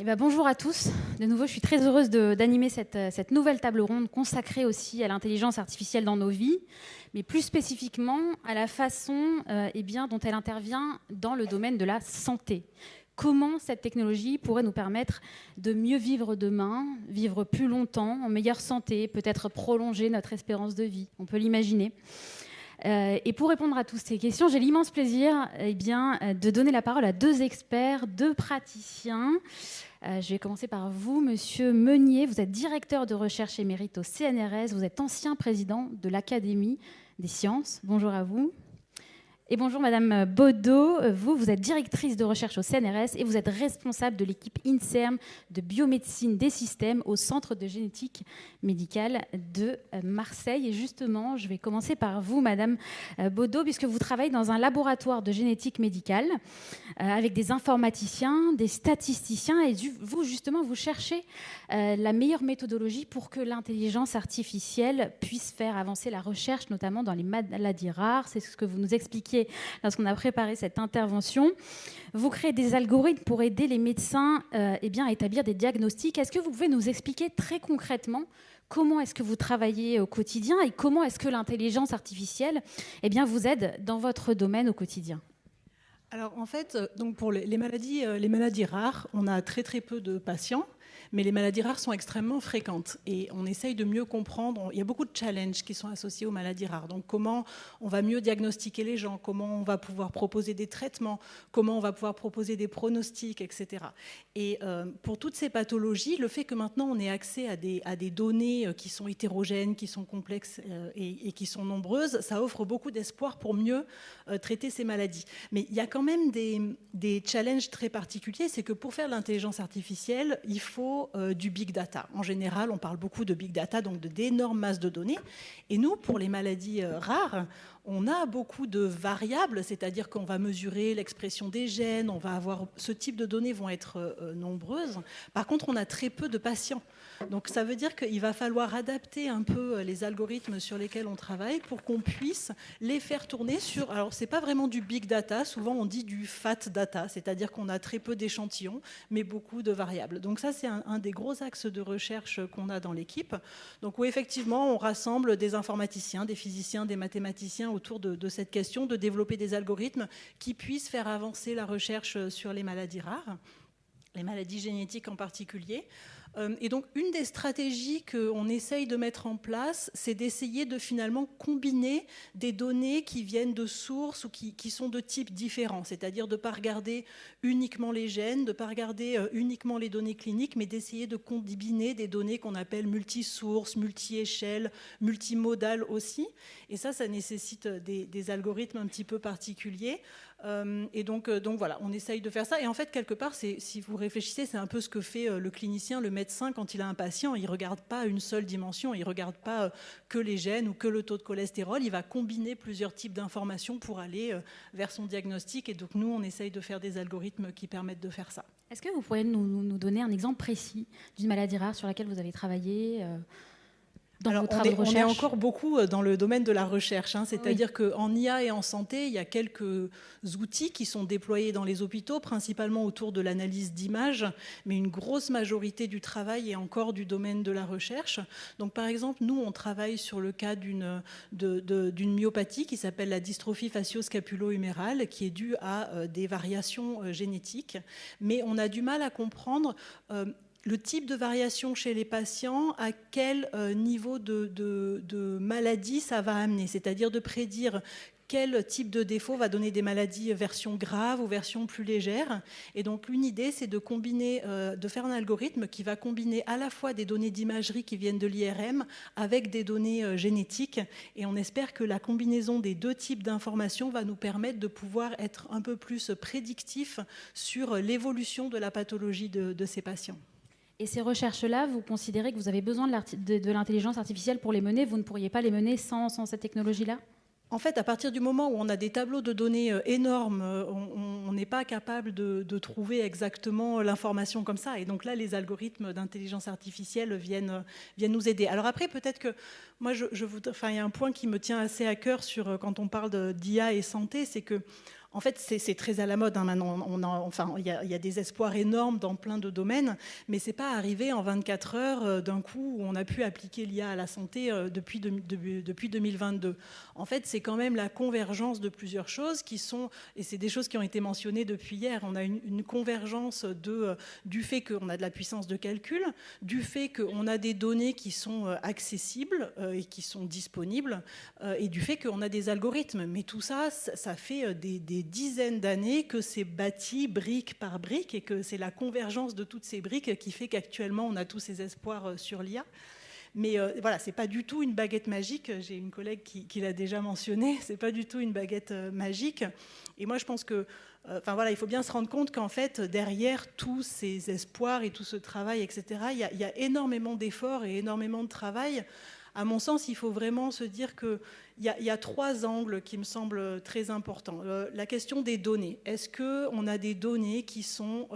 Eh ben, bonjour à tous. De nouveau, je suis très heureuse d'animer cette nouvelle table ronde consacrée aussi à l'intelligence artificielle dans nos vies, mais plus spécifiquement à la façon dont elle intervient dans le domaine de la santé. Comment cette technologie pourrait nous permettre de mieux vivre demain, vivre plus longtemps, en meilleure santé, peut-être prolonger notre espérance de vie. On peut l'imaginer. Et pour répondre à toutes ces questions, j'ai l'immense plaisir de donner la parole à deux experts, deux praticiens. Je vais commencer par vous, Monsieur Meunier. Vous êtes directeur de recherche émérite au CNRS. Vous êtes ancien président de l'Académie des sciences. Bonjour à vous. Et bonjour Madame Baudot, vous êtes directrice de recherche au CNRS et vous êtes responsable de l'équipe INSERM de biomédecine des systèmes au Centre de génétique médicale de Marseille. Et justement, je vais commencer par vous Madame Baudot, puisque vous travaillez dans un laboratoire de génétique médicale avec des informaticiens, des statisticiens, et vous justement, vous cherchez la meilleure méthodologie pour que l'intelligence artificielle puisse faire avancer la recherche, notamment dans les maladies rares. C'est ce que vous nous expliquiez lorsqu'on a préparé cette intervention. Vous créez des algorithmes pour aider les médecins à établir des diagnostics. Est-ce que vous pouvez nous expliquer très concrètement comment est-ce que vous travaillez au quotidien et comment est-ce que l'intelligence artificielle vous aide dans votre domaine au quotidien ? Alors en fait, donc pour les maladies rares, on a très très peu de patients, mais les maladies rares sont extrêmement fréquentes et on essaye de mieux comprendre. Il y a beaucoup de challenges qui sont associés aux maladies rares. Donc comment on va mieux diagnostiquer les gens, comment on va pouvoir proposer des traitements, comment on va pouvoir proposer des pronostics, etc. Et pour toutes ces pathologies, le fait que maintenant on ait accès à des données qui sont hétérogènes, qui sont complexes et qui sont nombreuses, ça offre beaucoup d'espoir pour mieux traiter ces maladies. Mais il y a quand même des challenges très particuliers. C'est que pour faire de l'intelligence artificielle, il faut du big data. En général, on parle beaucoup de big data, donc d'énormes masses de données. Et nous, pour les maladies rares, on a beaucoup de variables, c'est-à-dire qu'on va mesurer l'expression des gènes, on va avoir ce type de données vont être nombreuses. Par contre, on a très peu de patients. Donc ça veut dire qu'il va falloir adapter un peu les algorithmes sur lesquels on travaille pour qu'on puisse les faire tourner sur... Alors c'est pas vraiment du big data, souvent on dit du fat data, c'est-à-dire qu'on a très peu d'échantillons, mais beaucoup de variables. Donc ça c'est un des gros axes de recherche qu'on a dans l'équipe. Donc où effectivement on rassemble des informaticiens, des physiciens, des mathématiciens autour de cette question de développer des algorithmes qui puissent faire avancer la recherche sur les maladies rares, les maladies génétiques en particulier. Et donc, une des stratégies qu'on essaye de mettre en place, c'est d'essayer de finalement combiner des données qui viennent de sources ou qui sont de types différents, c'est-à-dire de ne pas regarder uniquement les gènes, de ne pas regarder uniquement les données cliniques, mais d'essayer de combiner des données qu'on appelle multi-sources, multi-échelles, multimodales aussi. Et ça nécessite des algorithmes un petit peu particuliers. Et donc voilà, on essaye de faire ça. Et en fait, quelque part, si vous réfléchissez, c'est un peu ce que fait le clinicien, le médecin, quand il a un patient. Il ne regarde pas une seule dimension, il ne regarde pas que les gènes ou que le taux de cholestérol. Il va combiner plusieurs types d'informations pour aller vers son diagnostic. Et donc nous, on essaye de faire des algorithmes qui permettent de faire ça. Est-ce que vous pourriez nous donner un exemple précis d'une maladie rare sur laquelle vous avez travaillé Alors, on est encore beaucoup dans le domaine de la recherche, c'est-à-dire qu'en IA et en santé, il y a quelques outils qui sont déployés dans les hôpitaux, principalement autour de l'analyse d'images, mais une grosse majorité du travail est encore du domaine de la recherche. Donc, par exemple, nous, on travaille sur le cas d'une myopathie qui s'appelle la dystrophie facio-scapulo-humérale, qui est due à des variations génétiques, mais on a du mal à comprendre le type de variation chez les patients, à quel niveau de maladie ça va amener, c'est-à-dire de prédire quel type de défaut va donner des maladies version grave ou version plus légère. Et donc une idée, c'est de combiner, de faire un algorithme qui va combiner à la fois des données d'imagerie qui viennent de l'IRM avec des données génétiques. Et on espère que la combinaison des deux types d'informations va nous permettre de pouvoir être un peu plus prédictif sur l'évolution de la pathologie de ces patients. Et ces recherches-là, vous considérez que vous avez besoin de l'intelligence artificielle pour les mener? Vous ne pourriez pas les mener sans cette technologie-là? En fait, à partir du moment où on a des tableaux de données énormes, on n'est pas capable de trouver exactement l'information comme ça. Et donc là, les algorithmes d'intelligence artificielle viennent nous aider. Alors après, peut-être que moi, il y a un point qui me tient assez à cœur quand on parle d'IA et santé, c'est que En fait, c'est très à la mode hein, maintenant. Il y a des espoirs énormes dans plein de domaines, mais c'est pas arrivé en 24 heures d'un coup où on a pu appliquer l'IA à la santé depuis 2022. En fait, c'est quand même la convergence de plusieurs choses qui sont, et c'est des choses qui ont été mentionnées depuis hier. On a une convergence du fait qu'on a de la puissance de calcul, du fait qu'on a des données qui sont accessibles et qui sont disponibles, et du fait qu'on a des algorithmes. Mais tout ça, ça fait des dizaines d'années que c'est bâti brique par brique et que c'est la convergence de toutes ces briques qui fait qu'actuellement on a tous ces espoirs sur l'IA. Mais voilà, c'est pas du tout une baguette magique. J'ai une collègue qui l'a déjà mentionné. C'est pas du tout une baguette magique. Et moi, je pense que, voilà, il faut bien se rendre compte qu'en fait, derrière tous ces espoirs et tout ce travail, etc., il y a énormément d'efforts et énormément de travail. À mon sens, il faut vraiment se dire qu'il y a 3 angles qui me semblent très importants. La question des données. Est-ce qu'on a des données qui sont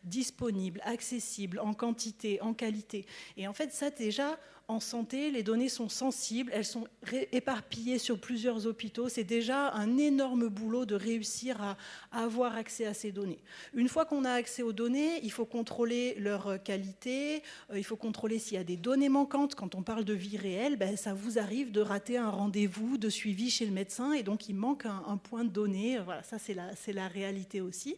disponibles, accessibles, en quantité, en qualité? Et en fait, ça déjà, en santé, les données sont sensibles, elles sont éparpillées sur plusieurs hôpitaux. C'est déjà un énorme boulot de réussir à avoir accès à ces données. Une fois qu'on a accès aux données, il faut contrôler leur qualité, il faut contrôler s'il y a des données manquantes. Quand on parle de vie réelle, ça vous arrive de rater un rendez-vous de suivi chez le médecin et donc il manque un point de données. Voilà, ça c'est la réalité aussi.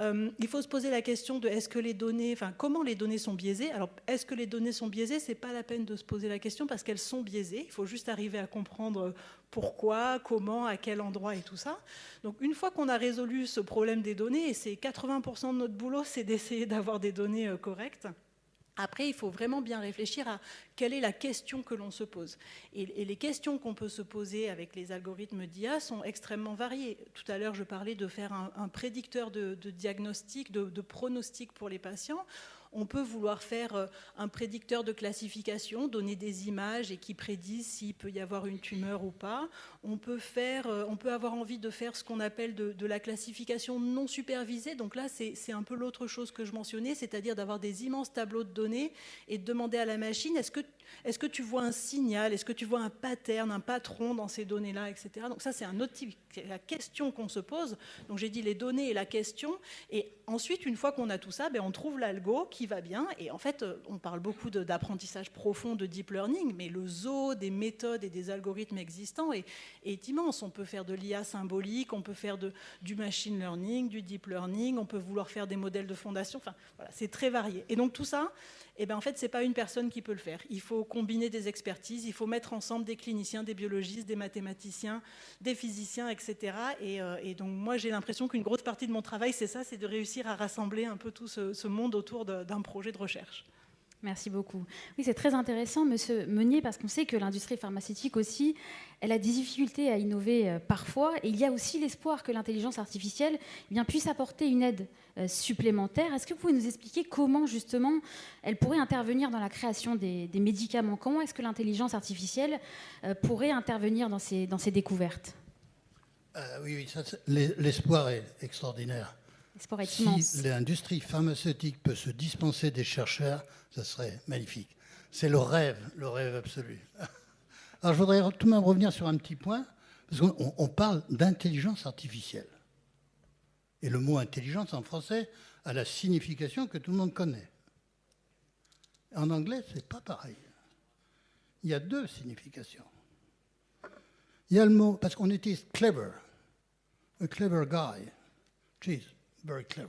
Il faut se poser la question de est-ce que les données, comment les données sont biaisées. Alors, est-ce que les données sont biaisées? C'est pas la peine de se poser la question parce qu'elles sont biaisées. Il faut juste arriver à comprendre pourquoi, comment, à quel endroit et tout ça. Donc, une fois qu'on a résolu ce problème des données, et c'est 80% de notre boulot, c'est d'essayer d'avoir des données correctes. Après, il faut vraiment bien réfléchir à quelle est la question que l'on se pose. Et les questions qu'on peut se poser avec les algorithmes d'IA sont extrêmement variées. Tout à l'heure, je parlais de faire un prédicteur de diagnostic, de pronostic pour les patients. On peut vouloir faire un prédicteur de classification, donner des images et qui prédisent s'il peut y avoir une tumeur ou pas. On peut avoir envie de faire ce qu'on appelle de la classification non supervisée. Donc là, c'est un peu l'autre chose que je mentionnais, c'est-à-dire d'avoir des immenses tableaux de données et de demander à la machine, est-ce que tu vois un signal, est-ce que tu vois un pattern, un patron dans ces données-là, etc. Donc ça, c'est un autre type, c'est la question qu'on se pose. Donc j'ai dit les données et la question. Et ensuite, une fois qu'on a tout ça, on trouve l'algo qui va bien. Et en fait, on parle beaucoup d'apprentissage profond, de deep learning, mais le zoo des méthodes et des algorithmes existants est immense. On peut faire de l'IA symbolique, on peut faire du machine learning, du deep learning, on peut vouloir faire des modèles de fondation. Enfin, voilà, c'est très varié. Et donc tout ça, en fait, c'est pas une personne qui peut le faire. Il faut combiner des expertises, il faut mettre ensemble des cliniciens, des biologistes, des mathématiciens, des physiciens, etc. Et donc moi, j'ai l'impression qu'une grosse partie de mon travail, c'est ça, c'est de réussir à rassembler un peu tout ce monde autour d'un projet de recherche. Merci beaucoup. Oui, c'est très intéressant, Monsieur Meunier, parce qu'on sait que l'industrie pharmaceutique aussi, elle a des difficultés à innover parfois, et il y a aussi l'espoir que l'intelligence artificielle puisse apporter une aide supplémentaire. Est-ce que vous pouvez nous expliquer comment, justement, elle pourrait intervenir dans la création des médicaments? Comment est-ce que l'intelligence artificielle pourrait intervenir dans ces découvertes? Oui, l'espoir est extraordinaire. L'espoir est immense. Si l'industrie pharmaceutique peut se dispenser des chercheurs, ça serait magnifique. C'est le rêve absolu. Alors je voudrais tout de même revenir sur un petit point, parce qu'on parle d'intelligence artificielle. Et le mot intelligence en français a la signification que tout le monde connaît. En anglais, c'est pas pareil. Il y a 2 significations. Il y a le mot, parce qu'on utilise clever, a clever guy, she's very clever.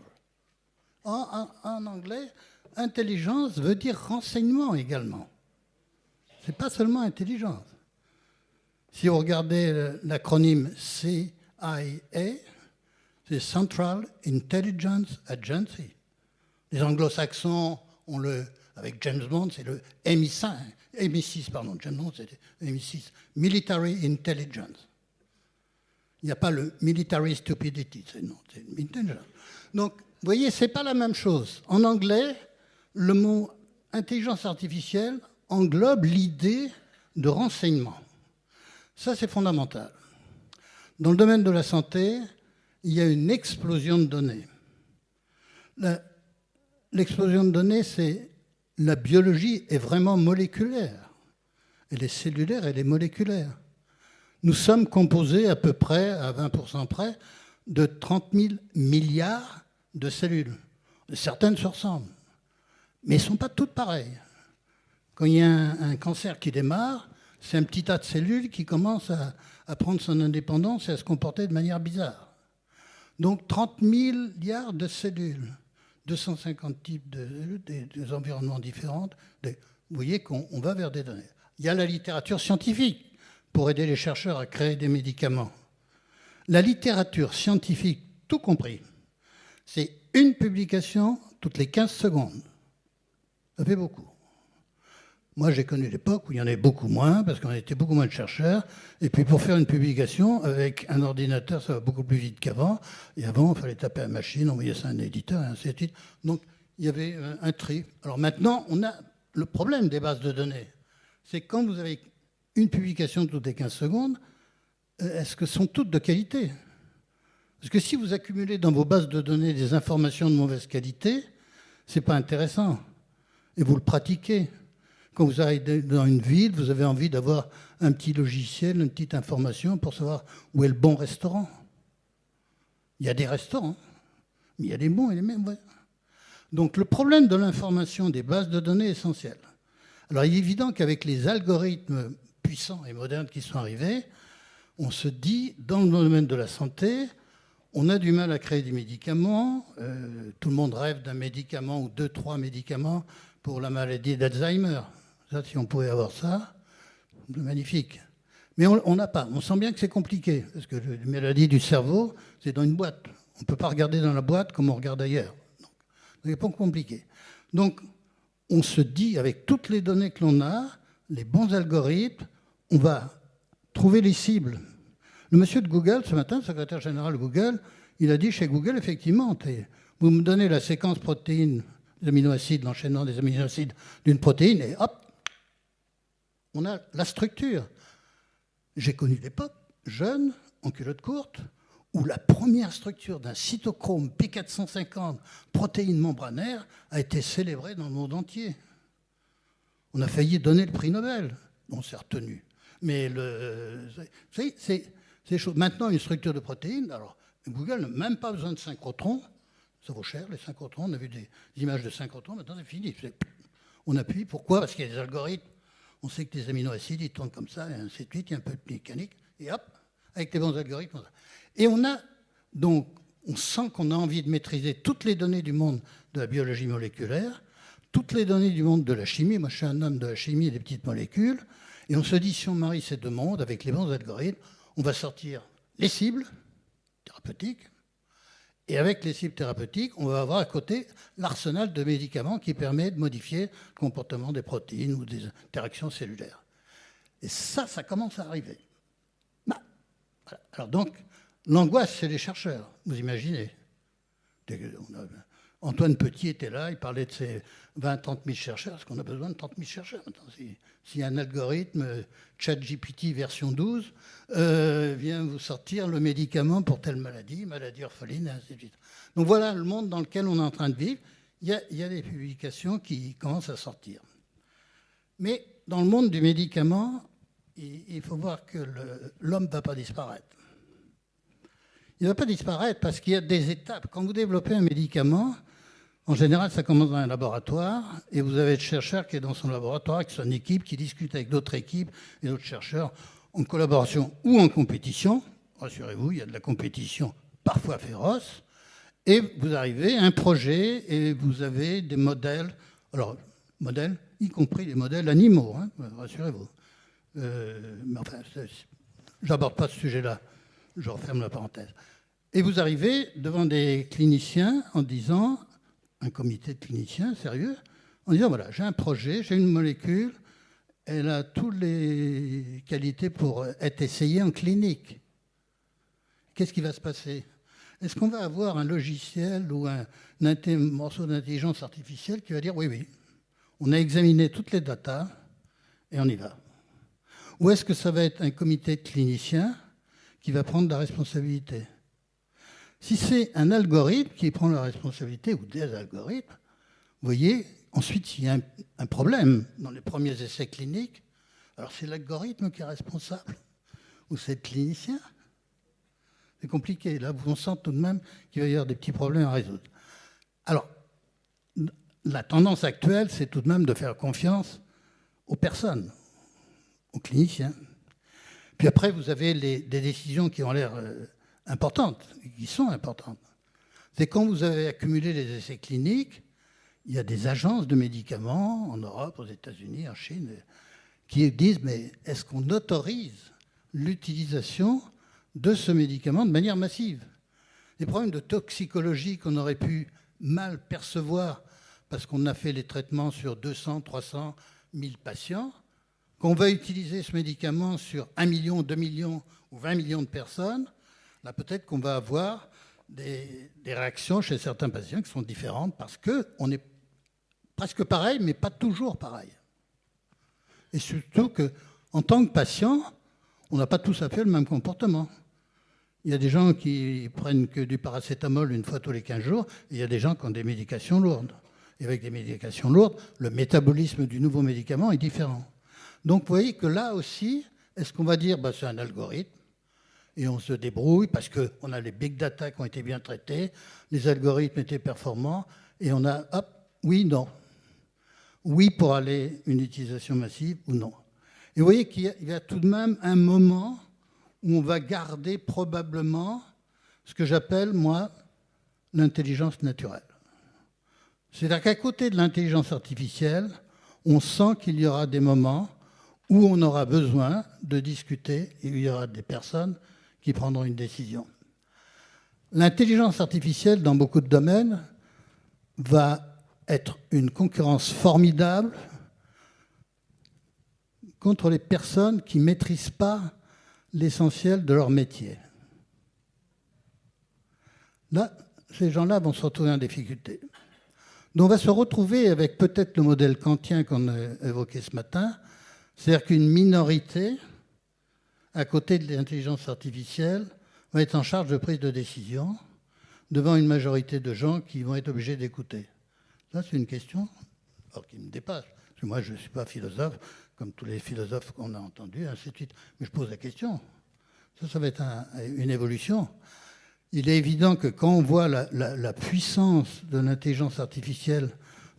En anglais, intelligence veut dire renseignement également. C'est pas seulement intelligence. Si vous regardez l'acronyme CIA, c'est Central Intelligence Agency. Les anglo-saxons ont avec James Bond, c'est le MI6, pardon, James Bond, c'était MI6, Military Intelligence. Il n'y a pas le Military Stupidity, c'est Intelligence. Donc, vous voyez, ce n'est pas la même chose. En anglais, le mot intelligence artificielle englobe l'idée de renseignement. Ça, c'est fondamental. Dans le domaine de la santé, il y a une explosion de données. L'explosion de données, c'est la biologie est vraiment moléculaire. Elle est cellulaire, elle est moléculaire. Nous sommes composés à peu près, à 20% près, de 30 000 milliards de cellules. Certaines se ressemblent, mais elles ne sont pas toutes pareilles. Quand il y a un cancer qui démarre, c'est un petit tas de cellules qui commence à prendre son indépendance et à se comporter de manière bizarre. Donc 30 milliards de cellules, 250 types des environnements différents. Vous voyez qu'on va vers des données. Il y a la littérature scientifique pour aider les chercheurs à créer des médicaments. La littérature scientifique, tout compris, c'est une publication toutes les 15 secondes. Ça fait beaucoup. Moi, j'ai connu l'époque où il y en avait beaucoup moins, parce qu'on était beaucoup moins de chercheurs. Et puis, pour faire une publication, avec un ordinateur, ça va beaucoup plus vite qu'avant. Et avant, il fallait taper à la machine, envoyer ça à un éditeur, et ainsi de suite. Donc, il y avait un tri. Alors maintenant, on a le problème des bases de données. C'est quand vous avez une publication toutes les 15 secondes, est-ce que sont toutes de qualité? Parce que si vous accumulez dans vos bases de données des informations de mauvaise qualité, ce n'est pas intéressant. Et vous le pratiquez. Quand vous arrivez dans une ville, vous avez envie d'avoir un petit logiciel, une petite information pour savoir où est le bon restaurant. Il y a des restaurants, mais il y a des bons et les mêmes. Ouais. Donc le problème de l'information des bases de données est essentiel. Alors il est évident qu'avec les algorithmes puissants et modernes qui sont arrivés, on se dit, dans le domaine de la santé, on a du mal à créer des médicaments. Tout le monde rêve d'un médicament ou 2-3 médicaments pour la maladie d'Alzheimer. Ça, si on pouvait avoir ça, c'est magnifique. Mais on n'a pas. On sent bien que c'est compliqué, parce que les maladies du cerveau, c'est dans une boîte. On ne peut pas regarder dans la boîte comme on regarde ailleurs. Donc, c'est pas compliqué. Donc, on se dit, avec toutes les données que l'on a, les bons algorithmes, on va trouver les cibles. Le monsieur de Google, ce matin, le secrétaire général de Google, il a dit chez Google, effectivement, vous me donnez la séquence protéine, les aminoacides, l'enchaînement des aminoacides d'une protéine, et hop, on a la structure. J'ai connu l'époque, jeune, en culotte courte, où la première structure d'un cytochrome P450, protéine membranaire, a été célébrée dans le monde entier. On a failli donner le prix Nobel. On s'est retenu. Mais c'est chaud. Maintenant, une structure de protéines, alors Google n'a même pas besoin de synchrotrons. Ça vaut cher, les synchrotrons. On a vu des images de synchrotrons. Maintenant, c'est fini. On appuie. Pourquoi? Parce qu'il y a des algorithmes. On sait que les aminoacides, ils tournent comme ça, et ainsi de suite. Il y a un peu de mécanique. Et hop, avec les bons algorithmes. Et on sent qu'on a envie de maîtriser toutes les données du monde de la biologie moléculaire, toutes les données du monde de la chimie. Moi, je suis un homme de la chimie et des petites molécules. Et on se dit, si on marie ces deux mondes avec les bons algorithmes, on va sortir les cibles thérapeutiques. Et avec les cibles thérapeutiques, on va avoir à côté l'arsenal de médicaments qui permet de modifier le comportement des protéines ou des interactions cellulaires. Et ça commence à arriver. Bah, voilà. Alors donc, l'angoisse, c'est les chercheurs, vous imaginez. Antoine Petit était là, il parlait de ces 20-30 000 chercheurs. Est-ce qu'on a besoin de 30 000 chercheurs maintenant? Si un algorithme ChatGPT version 12 vient vous sortir le médicament pour telle maladie orpheline, et ainsi de suite. Donc voilà le monde dans lequel on est en train de vivre. Il y a des publications qui commencent à sortir. Mais dans le monde du médicament, il faut voir que l'homme ne va pas disparaître. Il ne va pas disparaître parce qu'il y a des étapes. Quand vous développez un médicament, en général, ça commence dans un laboratoire et vous avez le chercheur qui est dans son laboratoire avec son équipe, qui discute avec d'autres équipes et d'autres chercheurs en collaboration ou en compétition. Rassurez-vous, il y a de la compétition parfois féroce. Et vous arrivez à un projet et vous avez des modèles, alors modèles, y compris les modèles animaux, hein, rassurez-vous. Mais enfin, je n'aborde pas ce sujet-là, je referme la parenthèse. Et vous arrivez devant des cliniciens en disant, un comité de cliniciens sérieux, en disant, voilà, j'ai un projet, j'ai une molécule, elle a toutes les qualités pour être essayée en clinique. Qu'est-ce qui va se passer? Est-ce qu'on va avoir un logiciel ou un morceau d'intelligence artificielle qui va dire, oui, oui, on a examiné toutes les datas et on y va? Ou est-ce que ça va être un comité de cliniciens qui va prendre la responsabilité? Si c'est un algorithme qui prend la responsabilité, ou des algorithmes, vous voyez, ensuite, s'il y a un problème dans les premiers essais cliniques, alors c'est l'algorithme qui est responsable, ou c'est le clinicien? C'est compliqué. Là, on sent tout de même qu'il va y avoir des petits problèmes à résoudre. Alors, la tendance actuelle, c'est tout de même de faire confiance aux personnes, aux cliniciens. Puis après, vous avez des décisions qui ont l'air importantes, qui sont importantes. C'est quand vous avez accumulé les essais cliniques, il y a des agences de médicaments en Europe, aux États-Unis, en Chine, qui disent, mais est-ce qu'on autorise l'utilisation de ce médicament de manière massive? Des problèmes de toxicologie qu'on aurait pu mal percevoir parce qu'on a fait les traitements sur 200, 300, 1000 patients, qu'on va utiliser ce médicament sur 1 million, 2 millions ou 20 millions de personnes, là peut-être qu'on va avoir des réactions chez certains patients qui sont différentes parce qu'on est presque pareil, mais pas toujours pareil. Et surtout qu'en tant que patient, on n'a pas tous à fait le même comportement. Il y a des gens qui prennent que du paracétamol une fois tous les 15 jours, et il y a des gens qui ont des médications lourdes. Et avec des médications lourdes, le métabolisme du nouveau médicament est différent. Donc vous voyez que là aussi, est-ce qu'on va dire c'est un algorithme et on se débrouille parce qu'on a les big data qui ont été bien traités, les algorithmes étaient performants, et on a, hop, oui, non. Oui pour aller une utilisation massive ou non. Et vous voyez qu'il y a tout de même un moment où on va garder probablement ce que j'appelle, moi, l'intelligence naturelle. C'est-à-dire qu'à côté de l'intelligence artificielle, on sent qu'il y aura des moments où on aura besoin de discuter et où il y aura des personnes qui prendront une décision. L'intelligence artificielle, dans beaucoup de domaines, va être une concurrence formidable contre les personnes qui ne maîtrisent pas l'essentiel de leur métier. Là, ces gens-là vont se retrouver en difficulté. Donc on va se retrouver avec peut-être le modèle kantien qu'on a évoqué ce matin, c'est-à-dire qu'une minorité, à côté de l'intelligence artificielle, va être en charge de prise de décision devant une majorité de gens qui vont être obligés d'écouter. Ça, c'est une question qui me dépasse. Parce que moi, je ne suis pas philosophe, comme tous les philosophes qu'on a entendus, ainsi de suite. Mais je pose la question. Ça va être une évolution. Il est évident que quand on voit la puissance de l'intelligence artificielle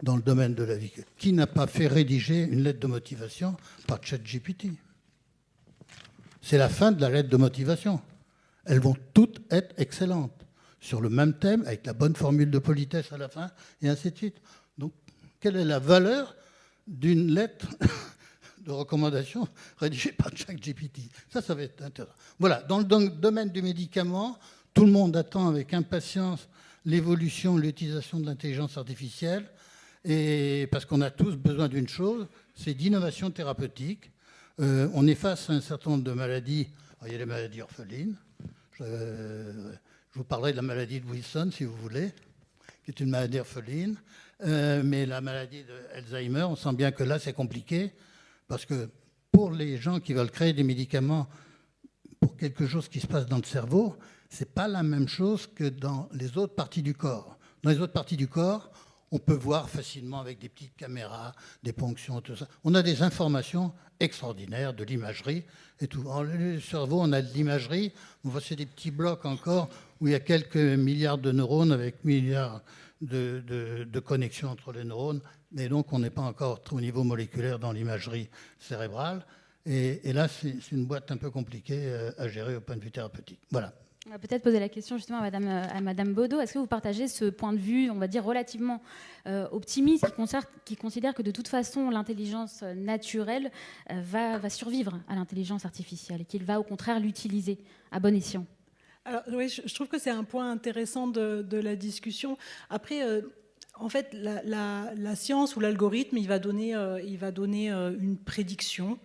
dans le domaine de la vie, qui n'a pas fait rédiger une lettre de motivation par ChatGPT? C'est la fin de la lettre de motivation. Elles vont toutes être excellentes, sur le même thème, avec la bonne formule de politesse à la fin, et ainsi de suite. Donc, quelle est la valeur d'une lettre de recommandation rédigée par ChatGPT? Ça va être intéressant. Voilà, dans le domaine du médicament, tout le monde attend avec impatience l'évolution, l'utilisation de l'intelligence artificielle, et parce qu'on a tous besoin d'une chose, c'est d'innovation thérapeutique. On est face à un certain nombre de maladies. Alors, il y a les maladies orphelines. Je vous parlerai de la maladie de Wilson, si vous voulez, qui est une maladie orpheline. Mais la maladie d'Alzheimer, on sent bien que là, c'est compliqué, parce que pour les gens qui veulent créer des médicaments pour quelque chose qui se passe dans le cerveau, ce n'est pas la même chose que dans les autres parties du corps. Dans les autres parties du corps, on peut voir facilement avec des petites caméras, des ponctions, tout ça. On a des informations extraordinaires, de l'imagerie et tout. Dans le cerveau, on a de l'imagerie. On voit c'est des petits blocs encore où il y a quelques milliards de neurones avec milliards de connexions entre les neurones. Mais donc, on n'est pas encore au niveau moléculaire dans l'imagerie cérébrale. Et là, c'est une boîte un peu compliquée à gérer au point de vue thérapeutique. Voilà. On va peut-être poser la question justement à Madame Baudot. Est-ce que vous partagez ce point de vue, on va dire relativement optimiste, qui considère que de toute façon l'intelligence naturelle va survivre à l'intelligence artificielle et qu'il va au contraire l'utiliser à bon escient? Alors oui, je trouve que c'est un point intéressant de la discussion. Après, en fait, la science ou l'algorithme, il va donner une prédiction.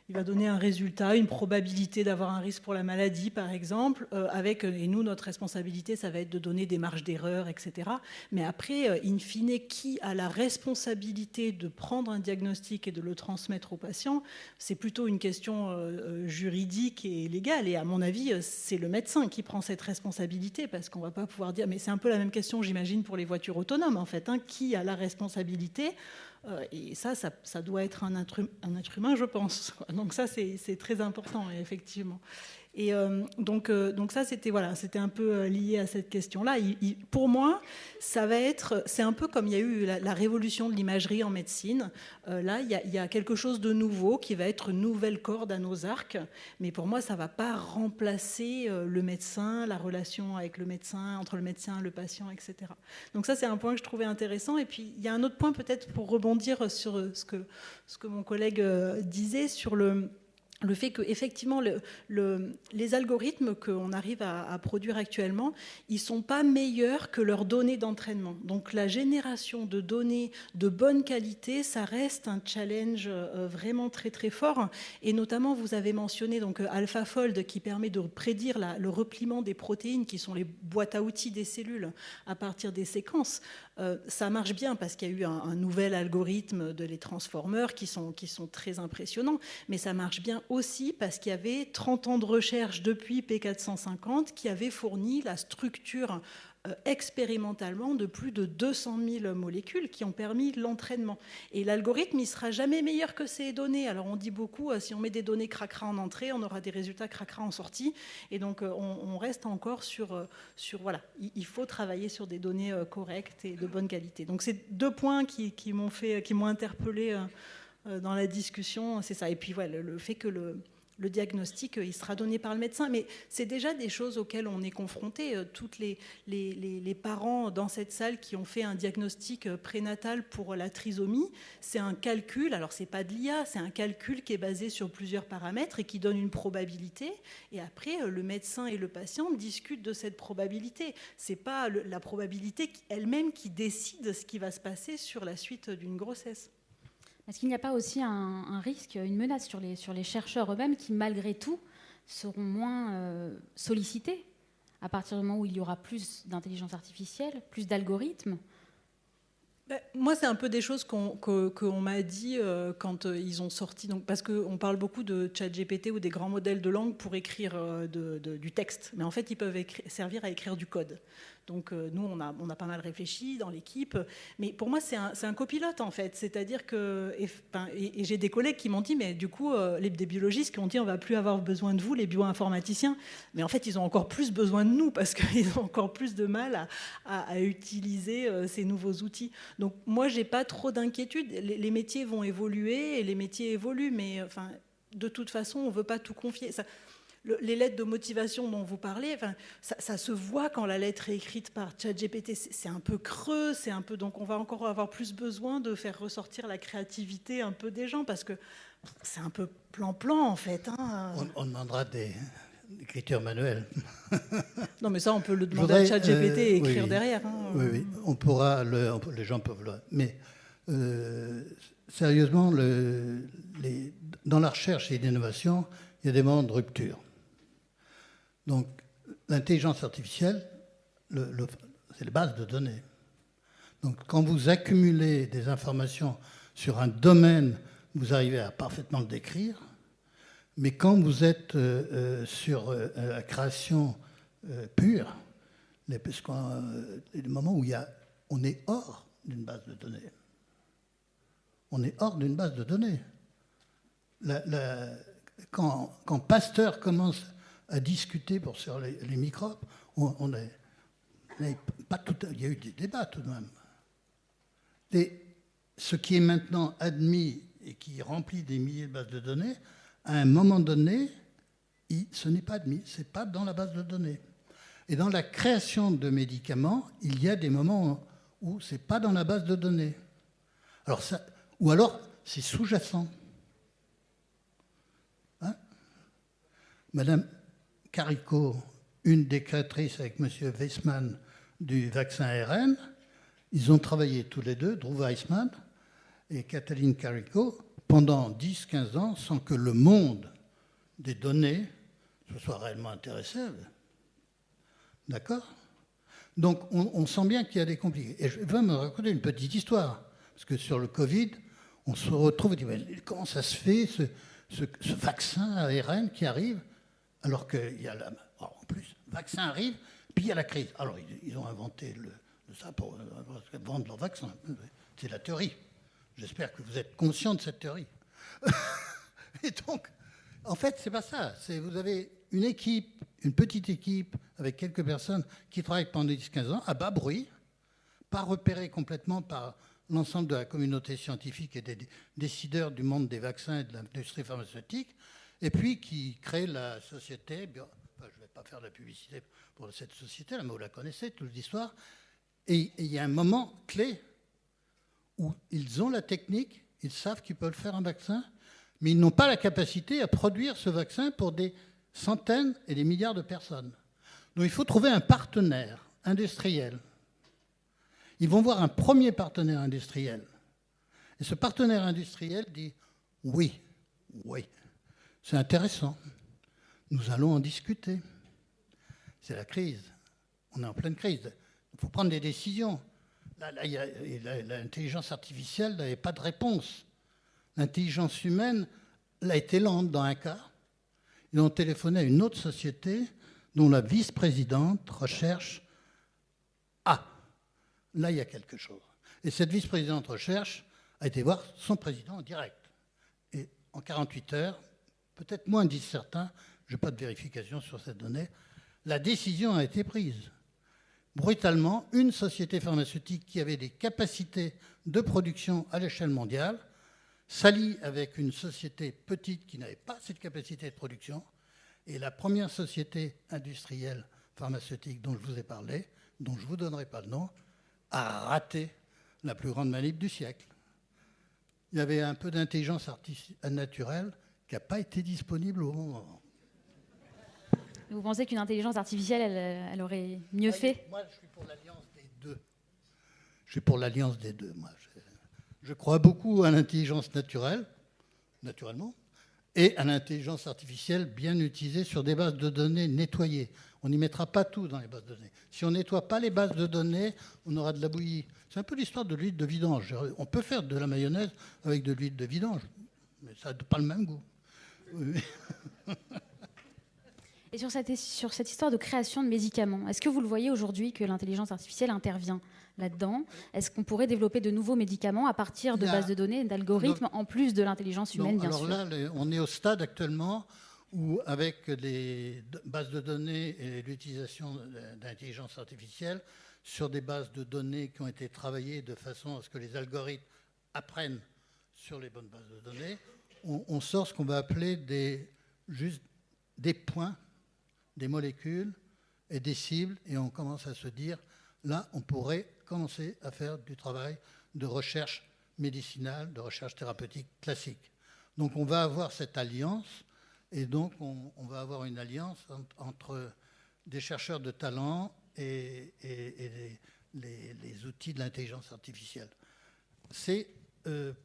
Il va donner un résultat, une probabilité d'avoir un risque pour la maladie, par exemple, et nous, notre responsabilité, ça va être de donner des marges d'erreur, etc. Mais après, in fine, qui a la responsabilité de prendre un diagnostic et de le transmettre au patient? C'est plutôt une question juridique et légale. Et à mon avis, c'est le médecin qui prend cette responsabilité, parce qu'on ne va pas pouvoir dire... Mais c'est un peu la même question, j'imagine, pour les voitures autonomes, en fait. Qui a la responsabilité? Et ça doit être un être humain, je pense. Donc ça, c'est très important, effectivement. Et donc ça, c'était un peu lié à cette question-là. Pour moi, c'est un peu comme il y a eu la révolution de l'imagerie en médecine. Là, il y a quelque chose de nouveau qui va être une nouvelle corde à nos arcs. Mais pour moi, ça ne va pas remplacer le médecin, la relation avec le médecin, entre le médecin, le patient, etc. Donc ça, c'est un point que je trouvais intéressant. Et puis, il y a un autre point peut-être pour rebondir sur ce que mon collègue disait sur le fait qu'effectivement, les algorithmes qu'on arrive à produire actuellement, ils ne sont pas meilleurs que leurs données d'entraînement. Donc la génération de données de bonne qualité, ça reste un challenge vraiment très très fort. Et notamment, vous avez mentionné donc, AlphaFold qui permet de prédire le repliement des protéines, qui sont les boîtes à outils des cellules, à partir des séquences. Ça marche bien parce qu'il y a eu un nouvel algorithme de les transformers qui sont très impressionnants, mais ça marche bien aussi parce qu'il y avait 30 ans de recherche depuis P450 qui avait fourni la structure expérimentalement de plus de 200 000 molécules qui ont permis l'entraînement. Et l'algorithme, il ne sera jamais meilleur que ces données. Alors on dit beaucoup, si on met des données cracra en entrée, on aura des résultats cracra en sortie. Et donc on reste encore sur voilà, il faut travailler sur des données correctes et de bonne qualité. Donc c'est deux points qui m'ont interpellé dans la discussion, c'est ça. Et puis voilà, le fait que le diagnostic, il sera donné par le médecin. Mais c'est déjà des choses auxquelles on est confronté. Toutes les parents dans cette salle qui ont fait un diagnostic prénatal pour la trisomie, c'est un calcul, alors c'est pas de l'IA, c'est un calcul qui est basé sur plusieurs paramètres et qui donne une probabilité. Et après, le médecin et le patient discutent de cette probabilité. C'est pas la probabilité elle-même qui décide ce qui va se passer sur la suite d'une grossesse. Est-ce qu'il n'y a pas aussi un risque, une menace sur les chercheurs eux-mêmes qui, malgré tout, seront moins sollicités à partir du moment où il y aura plus d'intelligence artificielle, plus d'algorithmes ? Moi, c'est un peu des choses qu'on m'a dit quand ils ont sorti, donc, parce qu'on parle beaucoup de ChatGPT ou des grands modèles de langue pour écrire du texte, mais en fait, ils peuvent servir à écrire du code. Donc nous, on a pas mal réfléchi dans l'équipe, mais pour moi, c'est un copilote en fait. C'est-à-dire que, et j'ai des collègues qui m'ont dit, mais du coup, des biologistes qui ont dit, on va plus avoir besoin de vous, les bioinformaticiens. Mais en fait, ils ont encore plus besoin de nous parce qu'ils ont encore plus de mal à utiliser ces nouveaux outils. Donc moi, j'ai pas trop d'inquiétude. Les métiers vont évoluer et les métiers évoluent, mais enfin, de toute façon, on veut pas tout confier. Les lettres de motivation dont vous parlez, ça se voit quand la lettre est écrite par ChatGPT. C'est un peu creux, donc on va encore avoir plus besoin de faire ressortir la créativité un peu des gens parce que c'est un peu plan-plan en fait. Hein. On demandera des écritures manuelles. Non, mais ça, on peut le demander à ChatGPT et écrire oui, derrière. Hein. Oui, on pourra, les gens peuvent le. Mais sérieusement, dans la recherche et l'innovation, il y a des moments de rupture. Donc, l'intelligence artificielle, c'est les bases de données. Donc, quand vous accumulez des informations sur un domaine, vous arrivez à parfaitement le décrire. Mais quand vous êtes sur la création pure, les moments où on est hors d'une base de données. On est hors d'une base de données. Quand Pasteur commence à discuter sur les microbes, pas tout, il y a eu des débats tout de même. Et ce qui est maintenant admis et qui remplit des milliers de bases de données, à un moment donné, ce n'est pas admis, ce n'est pas dans la base de données. Et dans la création de médicaments, il y a des moments où ce n'est pas dans la base de données. Ou alors, c'est sous-jacent. Hein? Madame Carico, une des créatrices avec M. Weissman du vaccin ARN, ils ont travaillé tous les deux, Drew Weissman et Kathleen Carico, pendant 10-15 ans, sans que le monde des données se soit réellement intéressé. D'accord ? Donc, on sent bien qu'il y a des compliqués. Et je vais me raconter une petite histoire. Parce que sur le Covid, on se retrouve et dit, mais comment ça se fait, ce vaccin ARN qui arrive, alors qu'il y a en plus, le vaccin arrive, puis il y a la crise. Alors, ils ont inventé ça pour vendre leur vaccin. C'est la théorie. J'espère que vous êtes conscient de cette théorie. Et donc, en fait, c'est pas ça. Vous avez une équipe, une petite équipe avec quelques personnes qui travaillent pendant 10-15 ans à bas bruit, pas repérées complètement par l'ensemble de la communauté scientifique et des décideurs du monde des vaccins et de l'industrie pharmaceutique, et puis qui créent la société, je ne vais pas faire de la publicité pour cette société, mais vous la connaissez, toute l'histoire, et il y a un moment clé où ils ont la technique, ils savent qu'ils peuvent faire un vaccin, mais ils n'ont pas la capacité à produire ce vaccin pour des centaines et des milliards de personnes. Donc il faut trouver un partenaire industriel. Ils vont voir un premier partenaire industriel. Et ce partenaire industriel dit « Oui, oui, c'est intéressant. Nous allons en discuter. » C'est la crise. On est en pleine crise. Il faut prendre des décisions. L'intelligence artificielle n'avait pas de réponse. L'intelligence humaine a été lente dans un cas. Ils ont téléphoné à une autre société dont la vice-présidente recherche « Ah, là, il y a quelque chose. » Et cette vice-présidente recherche a été voir son président en direct. Et en 48 heures, peut-être moins disent certains, je n'ai pas de vérification sur cette donnée, la décision a été prise. Brutalement, une société pharmaceutique qui avait des capacités de production à l'échelle mondiale s'allie avec une société petite qui n'avait pas cette capacité de production, et la première société industrielle pharmaceutique dont je vous ai parlé, dont je ne vous donnerai pas le nom, a raté la plus grande manip du siècle. Il y avait un peu d'intelligence naturelle qui n'a pas été disponible au bon moment. Vous pensez qu'une intelligence artificielle, elle aurait mieux fait? Moi, je suis pour l'alliance des deux. Je suis pour l'alliance des deux, moi. Je crois beaucoup à l'intelligence naturelle, naturellement, et à l'intelligence artificielle bien utilisée sur des bases de données nettoyées. On n'y mettra pas tout dans les bases de données. Si on ne nettoie pas les bases de données, on aura de la bouillie. C'est un peu l'histoire de l'huile de vidange. On peut faire de la mayonnaise avec de l'huile de vidange, mais ça n'a pas le même goût. Oui. Et sur cette histoire de création de médicaments, est-ce que vous le voyez aujourd'hui que l'intelligence artificielle intervient là-dedans? Est-ce qu'on pourrait développer de nouveaux médicaments à partir de bases de données, d'algorithmes, en plus de l'intelligence humaine, bien sûr? Alors là, on est au stade actuellement où, avec les bases de données et l'utilisation d'intelligence artificielle, sur des bases de données qui ont été travaillées de façon à ce que les algorithmes apprennent sur les bonnes bases de données, on sort ce qu'on va appeler juste des points, des molécules et des cibles, et on commence à se dire, là, on pourrait commencer à faire du travail de recherche médicinale, de recherche thérapeutique classique. Donc on va avoir cette alliance, et donc on va avoir une alliance entre des chercheurs de talent et les outils de l'intelligence artificielle. C'est,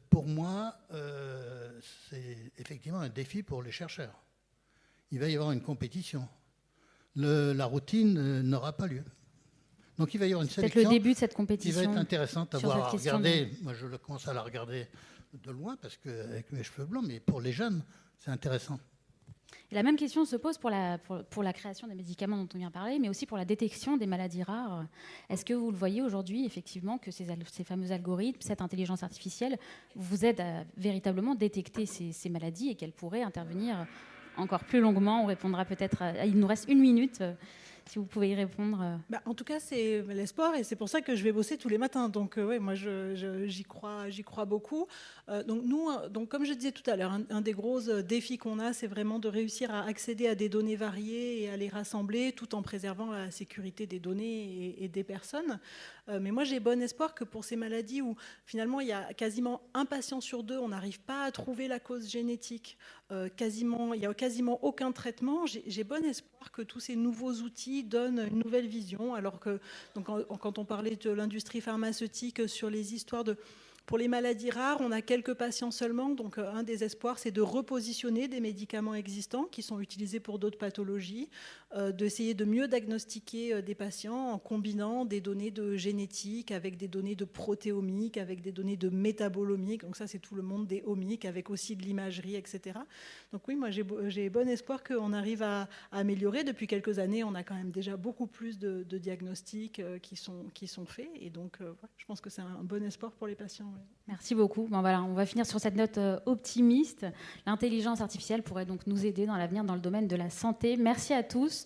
pour moi, c'est effectivement un défi pour les chercheurs. Il va y avoir une compétition. La routine n'aura pas lieu. Donc il va y avoir une sélection. Peut-être le début de cette compétition. Qui va être intéressante à voir, à regarder. Moi, je commence à la regarder de loin parce qu'avec mes cheveux blancs, mais pour les jeunes, c'est intéressant. Et la même question se pose pour la création des médicaments dont on vient parler, mais aussi pour la détection des maladies rares. Est-ce que vous le voyez aujourd'hui, effectivement, que ces fameux algorithmes, cette intelligence artificielle, vous aident à véritablement détecter ces maladies et qu'elles pourraient intervenir encore plus longuement? On répondra peut-être il nous reste 1 minute, si vous pouvez y répondre. En tout cas, c'est l'espoir, et c'est pour ça que je vais bosser tous les matins. Donc, ouais, moi, j'y crois beaucoup. Donc, nous, comme je disais tout à l'heure, un des gros défis qu'on a, c'est vraiment de réussir à accéder à des données variées et à les rassembler, tout en préservant la sécurité des données et des personnes. Mais moi, j'ai bon espoir que pour ces maladies où, finalement, il y a quasiment un patient sur 2, on n'arrive pas à trouver la cause génétique, il n'y a quasiment aucun traitement, j'ai bon espoir que tous ces nouveaux outils donnent une nouvelle vision. Alors que, donc, quand on parlait de l'industrie pharmaceutique sur les histoires pour les maladies rares, on a quelques patients seulement. Donc, un des espoirs, c'est de repositionner des médicaments existants qui sont utilisés pour d'autres pathologies. d'essayer de mieux diagnostiquer des patients en combinant des données de génétique avec des données de protéomique, avec des données de métabolomique. Donc ça, c'est tout le monde des omiques, avec aussi de l'imagerie, etc. Donc oui, moi, j'ai bon espoir qu'on arrive à améliorer. Depuis quelques années, on a quand même déjà beaucoup plus de diagnostics qui sont faits. Et donc, je pense que c'est un bon espoir pour les patients. Ouais. Merci beaucoup. Bon, voilà, on va finir sur cette note optimiste. L'intelligence artificielle pourrait donc nous aider dans l'avenir dans le domaine de la santé. Merci à tous.